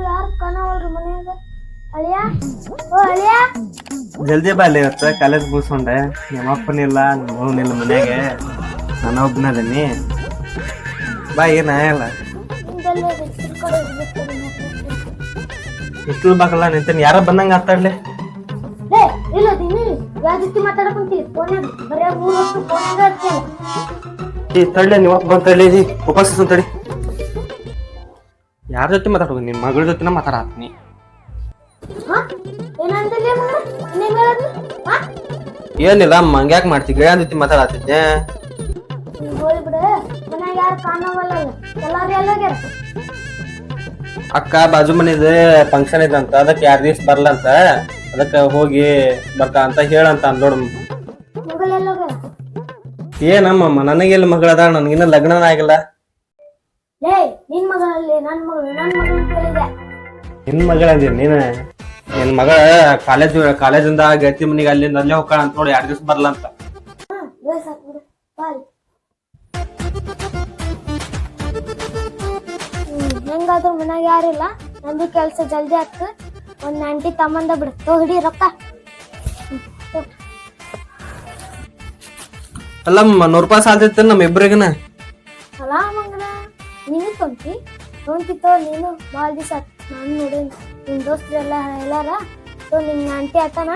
ಯಾರು ಕಾಣವಲ್ರಿ ಮನ್ಯಾಗ. ಅಳಿಯ ಓ ಅಳಿಯ, ಜಲ್ದಿ ಬಾ ಅಲ್ಲಿ ಇವತ್ತು ಕಾಲೇಜ್ ಮುಗಿಸ್ಕೊಂಡೆ. ನಿಮ್ಮಪ್ಪನಿಲ್ಲ ನಿಮ್ಮವನಿಲ್ಲ ಮನ್ಯಾಗ, ನಾನು ಒಬ್ಬನದೀನಿ. ಬಾ ಏನ್ ಆಗಲ್ಲ. ಇಷ್ಟು ಬಾಕಲ್ಲ ನಿಂತೇನೆ. ಯಾರ ಬಂದಂಗ ಆತಾಡ್ಲಿ. ಇಲ್ಲ ನೀನು ಯಾವ ಜೊತೆ ಮಾತಾಡಕಂತೀವಿ ಫೋನ್ಯಾಗ ಬರೀ 3 ವರ್ಷ ಫೋನ್ಯಾಗ ಇರ್ತೀವಿ. ಈ ತಳ್ಳಿ ನೀವು ಬಂದ್ ತಳ್ಳಿ ಉಪವಾಸ ತಡಿ. ಯಾರ ಜೊತೆ ಮಾತಾಡ್ಬೇಕು? ನಿನ್ ಮಗಳ ಜೊತೆನ ಮಾತಾಡತ್ತೀನಿ. ಏನಿಲ್ಲ ಮಂಗ್ಯಾಕ್ ಮಾಡ್ತಿ? ಗೆಳೆಯ ಜೊತೆ ಮಾತಾಡತ್ತಿದ್ದೆ. ಅಕ್ಕ ಬಾಜು ಮನಿದ ಫಂಕ್ಷನ್ ಇದಂತ, ಅದಕ್ಕೆ 2 ದಿವಸ ಬರ್ಲಂತ, ಅದಕ್ಕ ಹೋಗಿ ಬರ್ತಾ ಅಂತ ಹೇಳಂತ ನೋಡು. ಏನಮ್ಮ ನನಗೆಲ್ಲ ಮಗಳದ? ನನ್ಗಿನ್ನ ಲಗ್ನ ಆಗಿಲ್ಲ. ನಿನ್ ಮಗಳಂದಿ ನೀನ? ನಿನ್ ಮಗ ಕಾಲೇಜಿಂದ ಗೆಳತಿ ಮನಿಗೆ ಅಲ್ಲಿಂದ ಅಲ್ಲೇ ಹೋಗ್ತಾಳ ಅಂತ ನೋಡಿ. 2 ದಿವಸ ಬರ್ಲಂತ. ಹೆಂಗಾದ್ರೂ ಮನ್ಯಾಗ ಯಾರಿಲ್ಲ, ನಂದು ಕೆಲ್ಸ ಜಲ್ದಿ ಆಯ್ತು. ಒಂದ್ 90 ತಮ್ಮಂದ ಬಿಡು, ಹಿಡಿ ರೊಕ್ಕ. ಅಲ್ಲಮ್ಮ 100 ರೂಪಾಯಿ ಸಾಧ್ಯ ನಮ್ಮ ಇಬ್ಬರಿಗನ. ಅಲ್ಲ ಮಂಗನ, ನೀನು ತೊಂತಿತ್ತೋ ನೀನು ಭಾಳ ದಿವಸ ನಾನು ನೋಡಿ. ನಿಮ್ ದೋಸ್ತರೆಲ್ಲ ಎಲ್ಲಾರ ನಿಮ್ 90 ಆತನ.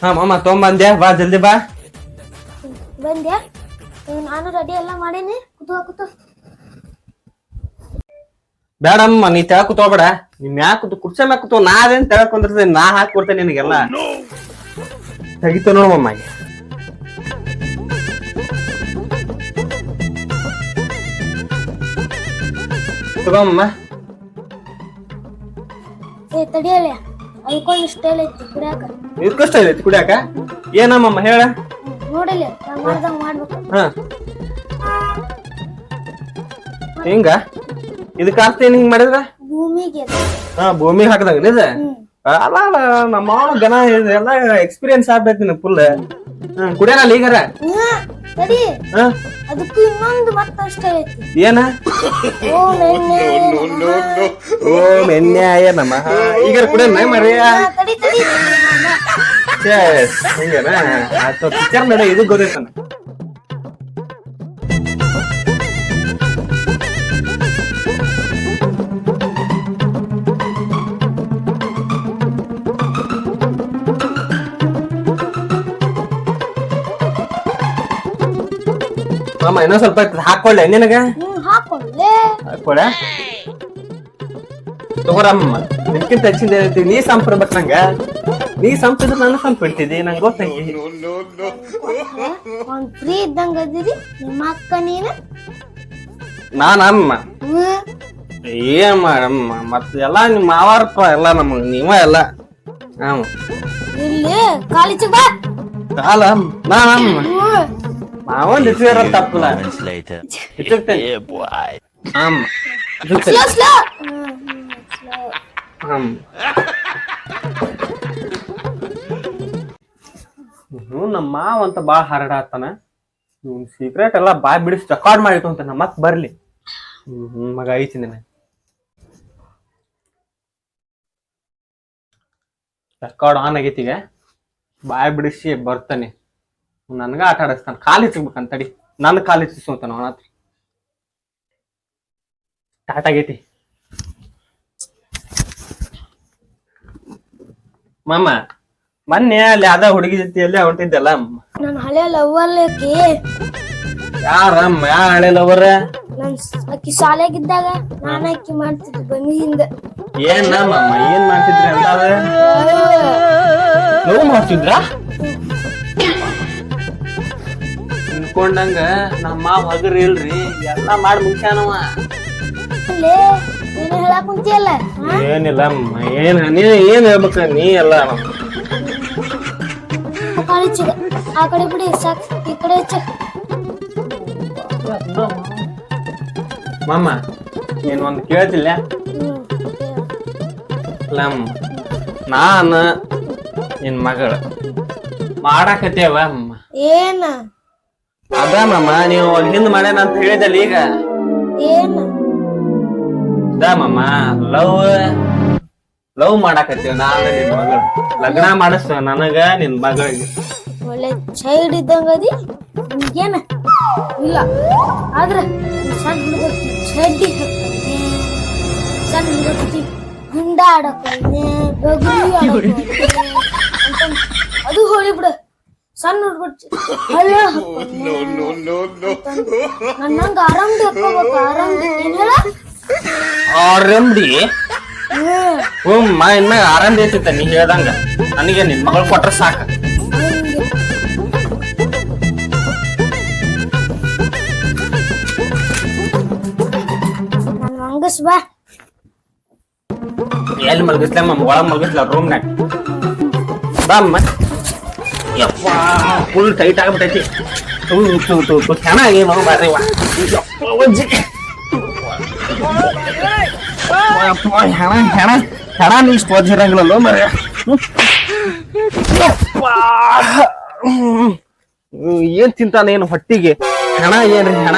ಹಾ ಮಾಮ ತೊಗೊಂಬಂದ್ಯಾ? ಬಾ ಜಲ್ದಿ ಬಾ. ಬಂದ್ಯಾ? ನಾನು ರೆಡಿ ಎಲ್ಲ ಮಾಡೀನಿ. ಕೂತು ಬೇಡಮ್ಮ, ನೀ ತೆಳಕ್ ಕೂತೋಬೇಡ. ನಿಮ್ ಯಾಕೆ ಕುರ್ಚಿ ಮ್ಯಾಗ ಕೂತೋ? ನಾ ಅದೇನ್ ತೆಳಕ್ ಕುಂದಿರ್ತೇನೆ, ನಾ ಹಾಕಿ ಕೊಡ್ತೇನೆ ನಿನಗೆಲ್ಲ. ತೆಗಿತ ನೋಡಮ್ಮ. ತಗೋಮ್ಮ. ತಡಿಯಲ್ಲ, ಅದಕ್ಕೊಂದು ಸ್ಟೈಲ್ ಐತಿ ಕುಡಿಯಾಕ. ಇದಕ್ಕ ಸ್ಟೈಲ್ ಐತಿ ಕುಡಿಯಾಕ? ಏನಮ್ಮ ಹೇಳ. ನೋಡಿಲ್ಲ, ಮಾಡ್ದಂಗ ಮಾಡ್ಬೇಕು. ಹಿಂಗ ಇದಕ್ಕ ಅರ್ಥ ಏನ್ ಹಿಂಗ್ ಮಾಡಿದ್ರ? ಭೂಮಿಗೆ ಭೂಮಿಗೆ ಹಾಕದಂಗ ನಿಜ. ಅಲ್ಲ ನಮ್ಮ ಅವನು ಗನ ಎಲ್ಲ ಎಕ್ಸ್ಪೀರಿಯನ್ಸ್ ಆಗ್ಬೇಕು ನಿನ್ ಫುಲ್. ಕುಡಿಯಲ್ಲ ಈಗಾರ? ತಡಿ, ಅದಕ್ಕೂ ಇನ್ನೊಂದು ಮತ್ತಷ್ಟೇ ಐತಿ. ಏನ? ಓ ಮೆನ್ಯಾಯ ನಮಃ. ಈಗ ಕುಡಿಯಲ್ಲ ಮರಿಯ? ಹಿಂಗೇನ? ಪಿಕ್ಚರ್ ಮೇಡ ಇದು ಗೊತ್ತೈತನ. ಮಾಮ ಇನ್ನೊಂದ್ ಸ್ವಲ್ಪ ಹಾಕೊಳ್ಳೆ ನಿನಗ? ಹಾಕೊಳ್ಳೆ ತಗೋರಮ್ಮ. ನಿನ್ಕಿಂತ ಹೆಚ್ಚಿಂದ ನೀ ಸಂಪಿರ್ಬೇಕ ನಂಗ. ನೀ ಸಂಪಿದ್ರೆ ನಾನು ಸಂಪಿಡ್ತಿದ್ದಿ, ನಂಗೆ ಗೊತ್ತಂಗಿ. ಫ್ರೀ ಇದ್ದಂಗ ಅದಿರಿ ನಿಮ್ಮ ಅಕ್ಕ ನೀನು. ನಾನಮ್ಮ ಏನ್ ಮಾಡಮ್ಮ, ಮತ್ತೆ ಎಲ್ಲಾ ನಿಮ್ ಮಾವಾರಪ್ಪ ಎಲ್ಲ ನಮಗ ನೀವ ಎಲ್ಲ. ಇಲ್ಲಿ ಕಾಲೇಜಿಗೆ ಬಾ. ಕಾಲ ನಾನಮ್ಮ ಮಾವನ್ ಇರ ತಪ್ಪಲ್ಲ. ನಮ್ಮ ಮಾವ ಅಂತ ಬಾಳ ಹರಡಾತಾನ. ಸೀಕ್ರೆಟ್ ಎಲ್ಲ ಬಾಯ್ ಬಿಡಿಸಿ ರೆಕಾರ್ಡ್ ಮಾಡಿಟ್ಟು ಅಂತ ನಮ್ಮ ಮತ್ ಬರ್ಲಿ. ಮಗ ಐತಿ ನಿನ್ನ ರೆಕಾರ್ಡ್ ಆನ್ ಆಗೈತಿಗ. ಬಾಯ್ ಬಿಡಿಸಿ ಬರ್ತಾನೆ, ನನ್ಗ ಆಟ ಆಡಿಸ್ತಾನ. ಕಾಲು ಇಚ್ಬೇಕಂತಡಿ, ನನ್ ಕಾಲು ಇಚ್ಚಿಸ್ತಾನ ಅವನ ಹತ್ರ. ಸ್ಟಾರ್ಟ್ ಆಗೈತಿ ಮಾಮ. ಮೊನ್ನೆ ಅಲ್ಲಿ ಅದ ಹುಡುಗಿ ಜೊತೆ ಅಲ್ಲೇ ಹೊಂಟಿದ್ದಲ್ಲ. ನನ್ ಹಳೆ ಲವರ್ ಆಕಿ. ಯಾರಮ್ಮ? ಯಾರ ಹಳೆ ಲವರ್? ನನ್ ಅಕ್ಕಿ ಶಾಲೆಗಿದ್ದಾಗ ನಾನು ಅಕ್ಕಿ ಮಾಡ್ತಿದ್ದೆ ಬನ್ನಿ ಹಿಂದ. ಏನ್ ನಮ್ಮ ಏನ್ ಮಾಡ್ತಿದ್ರಿ ಅಂತ? ಲವ್ ಮಾಡ್ತಿದ್ರ? ಅನ್ಕೊಂಡಂಗ ನಮ್ಮ ಹಗರ್ ಇಲ್ರಿ, ಎಲ್ಲಾ ಮಾಡಿ ಮುಗ್ಸ್ಯಾನವ. ನೀನು ಹೇಳಕ್ ಕುಂತಿಯಲ್ಲ. ಏನಿಲ್ಲ ಅಮ್ಮ, ಏನ್ ಏನ್ ಹೇಳ್ಬೇಕ ನೀ ಎಲ್ಲ. ಆ ಕಡೆ ಬಿಡಿ ಸಾಕ್, ಈ ಕಡೆ ಮಾಮ ನೀನ್ ಒಂದ್ ಕೇಳ್ತಿಲ್ಲ? ನಾನು ನಿನ್ ಮಗಳು ಮಾಡಾಕತ್ತೇವ ಅಮ್ಮ. ಏನ ಅದ ಮಾಮ, ನೀವು ಹಿಂದ್ ಮಾಡ್ಯಾನ ಅಂತ ಹೇಳಿದಲ್ಲ. ಈಗ ಏನ್ ಮಮ್ಮ ಲವ್ ಮಾಡಾಕತ್ತೀವ ನಾನು ನಿನ್ ಮಗಳು ಲಗ್ನ ಮಾಡಿಸ್ತ ನನಗ ನಿನ್ ಮಗಳಿಗೆ. ಒಳ್ಳೆ ಚೈಲ್ಡ್ ಇದ್ದಂಗ ಅದಿ ನಿಮ್ಗೇನ ಇಲ್ಲ ಆದ್ರ ಸಣ್ಣ ಹುಡುಗರ್ತಿ ಚಡ್ಡಿ ಹಾಕ್ತಾನೆ, ಸಣ್ಣ ಹುಡುಗರ್ತಿ ಹುಂಡ ಆಡಕ್ಕಾನೆ, ಬಗುಲಿ ಆಡಕ್ಕಾನೆ ಅಂತ ಅದು ಹೋಳಿ ಬಿಡ. ಸಣ್ಣ ಹುಡುಗರ್ತಿ ಹಳ್ಳ ನನ್ನಂಗ ಆರಾಮ್ದಿ ಹಾಕೋಬೇಕು. ಆರಾಮ್ದಿ ಏನ್ ಹೇಳ ಆರಂಭಿ ಇನ್ಮ್ಯಾಗ ಆರಾಮ್ ಐತಿತ್ತ ನೀ ಹೇಳ್ದಂಗ. ನನಗೆ ನಿನ್ ಮಗಳು ಕೊಟ್ರ ಸಾಕ. ನನ್ ಮಂಗಸ್ ಬಾ. ಎಲ್ಲಿ ಮಲ್ಗಿಸ್ಲಮ್ಮ ಒಳಗ್ ಮಲ್ಗಿಸ್ಲ ರೂಮ್ನಾಗ ಬಾ ಅಮ್ಮ. ಯಪ್ಪ ಫುಲ್ ಟೈಟ್ ಆಗ್ಬಿಟ್ಟೈತಿ. ಚೆನ್ನಾಗಿ ಮಗು ಬರ್ರಿ ಹೆಣ ನೀ ಸ್ಪೋಜ್ ಇರಂಗಿಲ್ಲೋ ಮರ. ಏನ್ ತಿಂತಾನ ಏನು ಹೊಟ್ಟಿಗೆ ಹೆಣ ಏನ್ರಿ ಹೆಣ.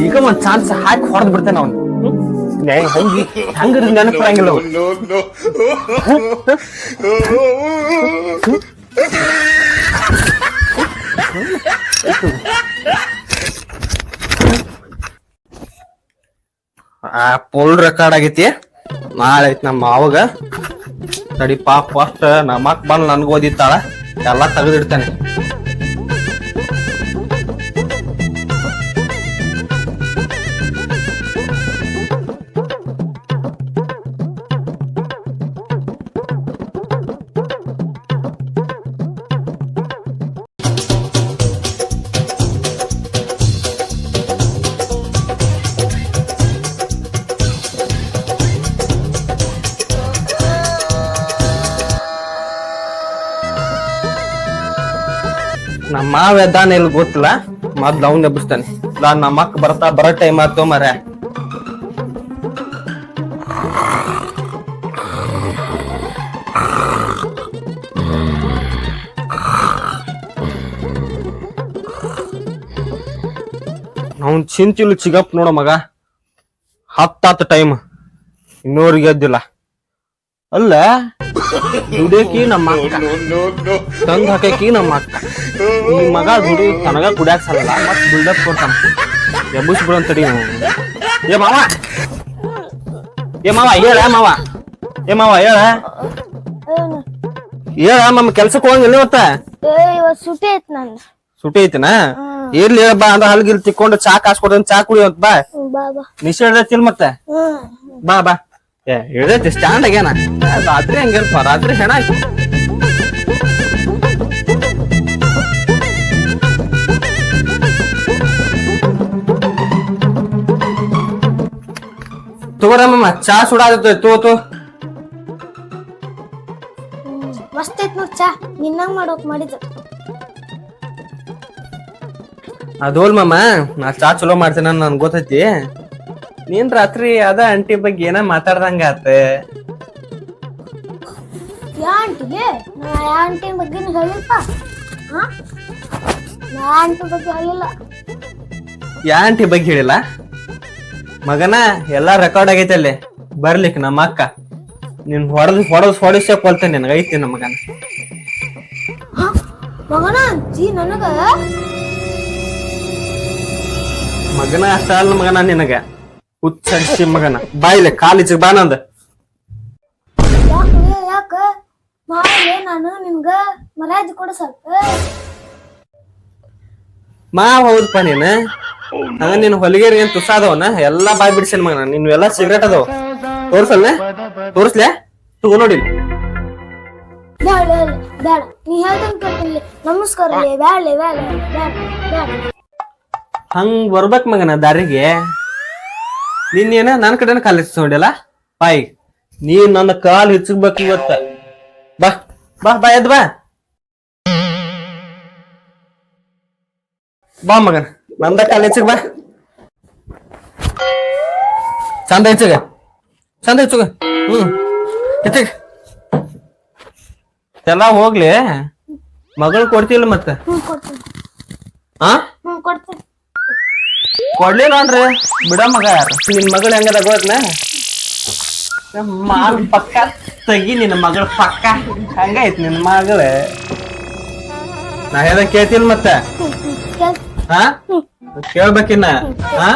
ಈಗ ಒಂದ್ ಚಾನ್ಸ್ ಹಾಕಿ ಹೊಡೆದ್ ಬಿಡ್ತೇನೆ ಅವನು. ಹಂಗಿ ಹಂಗ ನೆನಪಿರಂಗಿಲ್ಲ ಫುಲ್ ರೆಕಾರ್ಡ್ ಆಗೈತಿ. ನಾಳೆ ಐತಿ ನಮ್ಮ ಮಾವಗ ತಡಿ ಪಾಪ ಫಸ್ಟ್ ನಮ್ಮಕ್ ಬಂದ್ ನನ್ಗ ಓದಿತ್ತಾಳ ಎಲ್ಲಾ ತೆಗೆದಿಡ್ತಾನೆ. ನಮ್ಮ ಮಾವ ಎದ್ದಾನ ಎಲ್ಲಿ ಗೊತ್ತಿಲ್ಲ, ಮೊದ್ಲು ಅವ್ನ ಎಬ್ಬಿಸ್ತಾನೆ. ನಾನ್ ನಮ್ಮ ಅಕ್ಕ ಬರೋ ಟೈಮ್ ಆಯ್ತು ಮರ. ಅವ್ನ್ ಚಿಂತಿಲು ಚಿಗಪ್ ನೋಡ ಮಗ. ಹತ್ತಾತ ಟೈಮ್ ಇನ್ನೂರಿಗೆ ಎದ್ದಿಲ್ಲ. ಅಲ್ಲ ದುಡಿಯಕಿ ನಮ್ಮ ಅಕ್ಕ, ತಂದ್ ಹಾಕಿ ನಮ್ಮ ಅಕ್ಕ. ಈ ಮಗ ದುಡಿ ತನಗ ಕುಡಿಯಾಕ ಸಾಲಲ್ಲ, ಮತ್ ಬಿಲ್ಡಪ್ ಕೊಡ್ತಾನ. ಎಬ್ಬಸ್ ಬಿಡಂತಡಿ. ಏ ಮಾವ ಹೇಳ ಮಾವ. ಏ ಮಾವ ಹೇಳ ನಮ್ಮ ಕೆಲ್ಸಕ್ ಹೋಗಂಗಿಲ್ಲ ಇವತ್ತ. ಸುಟಿ ಐತ್ ನನ್ ಸುಟಿ ಐತಿನ. ಇರ್ಲಿ ಬಾ ಅಂದ್ರ ಹಲ್ಗಿಲ್ ತಿಕ್ಕೊಂಡು ಚಾ ಕಾಸ್ಕೊಡ ಚಾ ಕುಡಿಯೋತ್ ಬಾ. ನಿಷೇಧ ತಿಲ್ ಮತ್ತೆ ಬಾ ಬಾ. ಹೇಳ್ದೈತಿ ಸ್ಟ್ಯಾಂಡ್ ಆಗ್ಯಾನ. ರಾತ್ರಿ ಹಂಗೇಲ್ಪ, ರಾತ್ರಿ ಹೆಣ ಆಯ್ತು. ತಗೋರಮ್ಮ ಚಾ ಸುಡಾದೈತೆ ತೋ. ಮಸ್ತ್ ಐತ್ ನೋಡ್ ಚಾ. ನಿನ್ನಂಗ್ ಮಾಡೋಕ್ ಮಾಡಿದ ಅದೋಲ್ ಮಾಮ, ನಾ ಚಾ ಚಲೋ ಮಾಡ್ತೇನ ನನ್ ಗೊತ್ತೈತಿ. ನೀನ್ ರಾತ್ರಿ ಅದ ಆಂಟಿ ಬಗ್ಗೆ ಏನ ಮಾತಾಡ್ದಂಗ ಆತ. ಯಾ ಆಂಟಿಗೆ? ನಾ ಯಾ ಆಂಟಿ ಬಗ್ಗೆ ಹೇಳಿಲ್ಪ. ನಾ ಆಂಟಿ ಬಗ್ಗೆ ಹೇಳಿಲ್ಲ. ಯಾ ಆಂಟಿ ಬಗ್ಗೆ ಹೇಳಿಲ್ಲ ಮಗನ. ಎಲ್ಲಾ ರೆಕಾರ್ಡ್ ಆಗೈತೆ ಅಲ್ಲಿ ಬರ್ಲಿಕ್. ನಮ್ಮ ಅಕ್ಕ ನೀನ್ ಹೊಡಿಸಕ್ ಕೊಲ್ತೇನೆ ನನಗ ಐತಿ ನಮ್ಮ ಮಗನ. ಮಗನ ಅಂತಿ ನನಗ? ಮಗನ ಅಷ್ಟ ಅಲ್ಲ ಮಗನ ನಿನಗ. ಹುಚ್ಚ ಮಗನ ಬಾಯಿಲೆ ಕಾಲಿಚ್ ಬಾನಂದ. ಯಾಕ ಮಾವೇ ನಾನು ನಿಮ್ಗ ಮರ್ಯಾದೆ ಕೊಡ ಸ್ವಲ್ಪ. ಮಾವ ಹೌದಪ್ಪ ನೀನ್. ಹಂಗ ನೀನ್ ಹೊಲಿಗೆರಿ ಏನ್ ತುಸಾದವನ ಎಲ್ಲಾ ಬಾಯ್ ಬಿಡ್ಸೇನ್ ಮಗನ. ನಿನ್ ಎಲ್ಲಾ ಸಿಗರೇಟ್ ಅದಾವ. ತೋರ್ಸ್ಲೆ ತಗೋ ನೋಡಿ. ಬೇಡ ನೀ ಹೇಳ್ದಂಗ ನಮಸ್ಕಾರ. ಬೇಡ ಹಂಗ್ ಬರ್ಬೇಕ್ ಮಗನ ದಾರಿಗೆ. ನಿನ್ನೇನ ನನ್ ಕಡೆನ ಕಾಲ್ ಹಿಚ್ಕೊಂಡಿಲ್ಲ ಬಾಯಿಗೆ. ನೀನ್ ನನ್ನ ಕಾಲ್ ಹಿಚ್ಚಬೇಕು ಇವತ್ತ. ಬಾ ಬಾ ಬಾ ಎದ್ ಬಾ. ಬಾ ಮಗನ ನಂದ ಕಾಲ್ ಹೆಚ್ಚಿಗೆ ಬಾ. ಚಂದ ಹೆಚ್ಚಿಗೆ ಹೆಚ್ಚಿಗೆ ಎಲ್ಲ ಹೋಗ್ಲಿ. ಮಗಳು ಕೊಡ್ತಿಲ್ಲ ಮತ್ತೆ. ಕೊಡ್ಲಿಲ್ಲ ಅನ್ರಿ ಬಿಡ ಮಗ ಯಾರು ನಿನ್ ಮಗಳು ಹೆಂಗದ ಗೊತ್ತನ ಮಾಲ್ ಪಕ್ಕ ತೆಗಿ ನಿನ್ನ ಮಗಳ ಪಕ್ಕ ಹಂಗೈತ್ ನಿನ್ ಮಗಳ ನಾ ಹೇಳ್ದ ಕೇಳ್ತಿಲ್ ಮತ್ತೆ ಕೇಳ್ ಹಾ ಕೇಳ್ಬೇಕಿನ್ನ ಹಾ